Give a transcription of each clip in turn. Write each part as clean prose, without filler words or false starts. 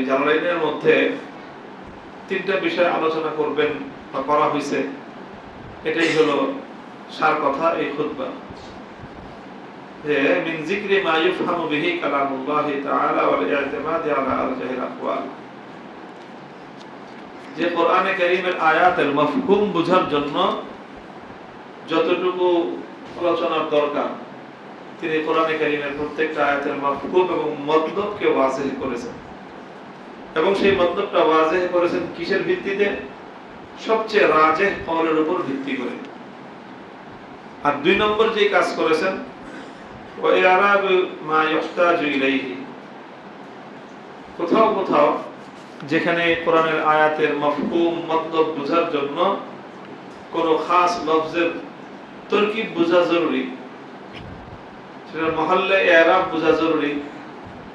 জালালাইনের মধ্যে তিনটা বিষয় আলোচনা করবেন বা করা হয়েছে, এটাই হলো সার কথা এই খুতবা। যে মিন যিকরি মা ইউফহামু বিহি কালামুল্লাহি তাআলা ওয়াল ই'তিমাদি আলা আরজাহিল আকওয়াল, যে কোরআনে কারীমের আয়াতের মাফহুম বোঝার জন্য যতটুকু আলোচনার দরকার, তিনি কোরআনে কারীমের প্রত্যেকটা আয়াতের মাফহুম এবং মতলবকে ওয়াজিহ করেছেন, এবং সেই মতলবটা ওয়াজিহ করেছেন কিসের ভিত্তিতে? সবচেয়ে রাজিহ কওলের উপর ভিত্তি করে। আর দুই নম্বর যে কাজ করেছেন, ওয়া ইরাব মা ইহতাজু ইলাইহি, কোথাও কোথাও যেখানে কোরআনের আয়াতের মাফহুম মতলব বোঝার জন্য কোন খাস লফজের তরকিব বোঝা জরুরি, সেটা মহল্লে ইরাব বোঝা জরুরি,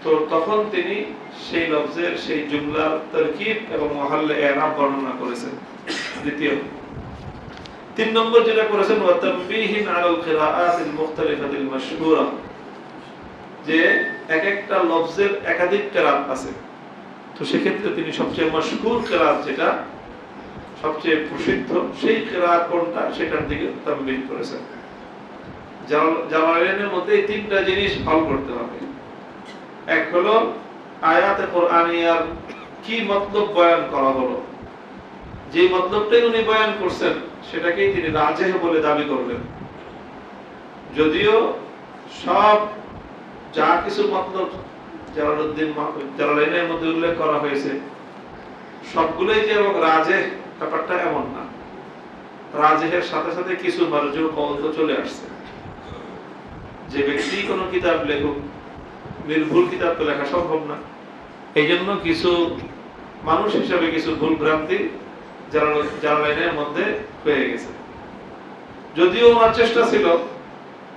তো তখন তিনি সেই লফজের সেই জুমলার তরকিব এবং মহল্লে ইরাব বর্ণনা করেছেন। দ্বিতীয়, তিন নম্বর যেটা করেছেন, ওয়া তানবিহিন আলাল কিরাআতিল মুখতালিফাতিল মাশহুরা, যে এক একটা লফজের একাধিক কিরাত আছে, তো সেক্ষেত্রে তিনি সবচেয়ে মাশহুর কিরাত, যেটা সবচেয়ে প্রসিদ্ধ সেই কিরাত কোনটা, সেটার দিকে তানবিহ করেছেন। জালালাইনের মধ্যে এই তিনটা জিনিস ফল করতে হবে। এক হলো আয়াতে কোরআনিয়ার কি মতলব বয়ান করা হলো, যে মতলবটাই উনি বয়ান করছেন সেটাকেই তিনি রাজিহ বলে দাবি করবেন, যদিও সব যা কিছু মতলব জালালাইনের মধ্যে উল্লেখ করা হয়েছে সবগুলোই যে রাজিহ ব্যাপারটা এমন না। রাজিহের সাথে সাথে কিছু মারজু কওল তো চলে আসছে। যে ব্যক্তি কোনো কিতাব লেখুক, নির্ভুল কিতাব তো লেখা সম্ভব না, এই জন্য কিছু মানুষ হিসাবে কিছু ভুল ভ্রান্তি জালালাইনের মধ্যে হয়ে গেছে। যদিও ওনার চেষ্টা ছিল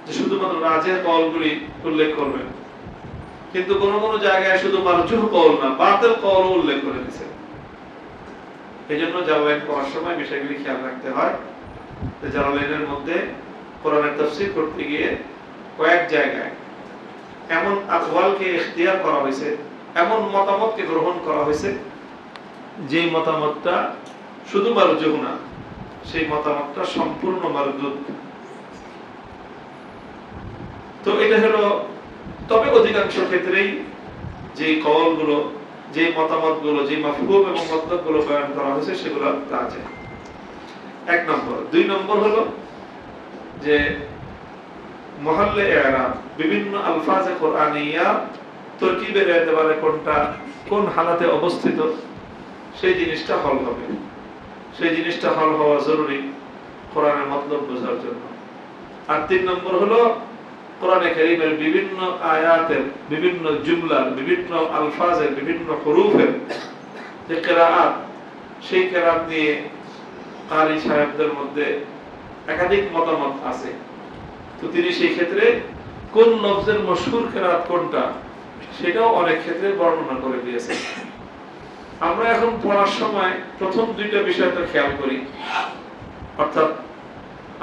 যে শুধুমাত্র রাজিহ কওলগুলি উল্লেখ করবেন, কিন্তু কোন কোন জায়গায় শুধু মারজুহ কওল না, বাতিল কওলও উল্লেখ করে দিয়েছে। এই জন্য জালালাইন পড়ার সময় বিষয়গুলি খেয়াল রাখতে হয়। জালালাইনের মধ্যে কোরআনের তাফসীর করতে গিয়ে কয়েক জায়গায় এমন আকওয়ালকে ইখতিয়ার করা হয়েছে, এমন মতামতকে গ্রহণ করা হয়েছে, যে মতামতটা শুধু মারজুহ না, সেই মতামতটা সম্পূর্ণ মারদুদ। তো এটা হলো, তবে অধিকাংশ ক্ষেত্রেই যে কওলগুলো, যে মতামতগুলো, যে মাফহুম এবং মতলবগুলো বয়ান করা হয়েছে সেগুলো রাজিহ। এক নম্বর। দুই নম্বর হলো যে মহল্লে ইরাব, বিভিন্ন আলফাজে কোরআনিয়া তরকিবের এতবারে কোনটা কোন হালাতে অবস্থিত, সেই জিনিসটা হল হবে। সেই জিনিসটা হল হওয়া জরুরি কোরআনের মতলব বোঝার জন্য। আর তিন নম্বর হলো কোরআনে কারীমের বিভিন্ন আয়াতের, বিভিন্ন জুমলার, বিভিন্ন আলফাজের, বিভিন্ন হুরুফের যে কিরাআত, সেই কিরাআত নিয়ে কারি সাহেবদের মধ্যে একাধিক মতামত আছে। তো তিনি সেই ক্ষেত্রে কোন লফজের মশহুর কিরাআত কোনটা, সেটাও অনেক ক্ষেত্রে বর্ণনা করে দিয়েছেন। আমরা এখন পড়ার সময় প্রথম দুইটা বিষয় তো খেয়াল করি, অর্থাৎ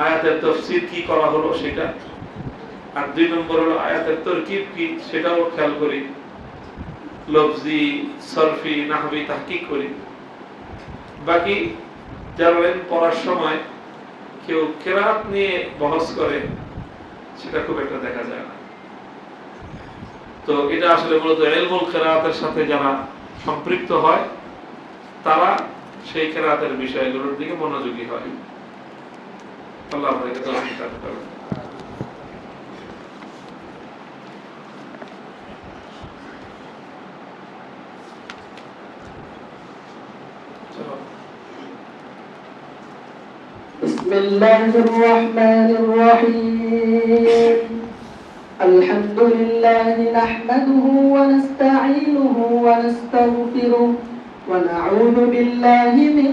আয়াতের তাফসীর কি করা হলো সেটা, আর দুই নম্বর হলো আয়াতের তরকিব কি সেটাও খেয়াল করি, লফজি, সরফি, নাহবি তাহকিক করি। বাকি জালালাইন পড়ার সময় কেউ কিরাআত নিয়ে বহস করে সেটা খুব একটা দেখা যায় না। তো এটা আসলে মূলত ইলমুল কিরাআতের সাথে যারা সম্পৃক্ত হয় তারা সেই কিরাআতের বিষয়গুলোর দিকে মনোযোগী হয়। আল্লাহ আমাদেরকে তৌফিক দান করুন। বিসমিল্লাহির রহমানির রহিম। আলহামদুলিল্লাহি নাহমাদুহু ওয়া নাস্তাঈনুহু ওয়া নাস্তাগফিরুহু ওয়া নাউযু বিল্লাহি মিন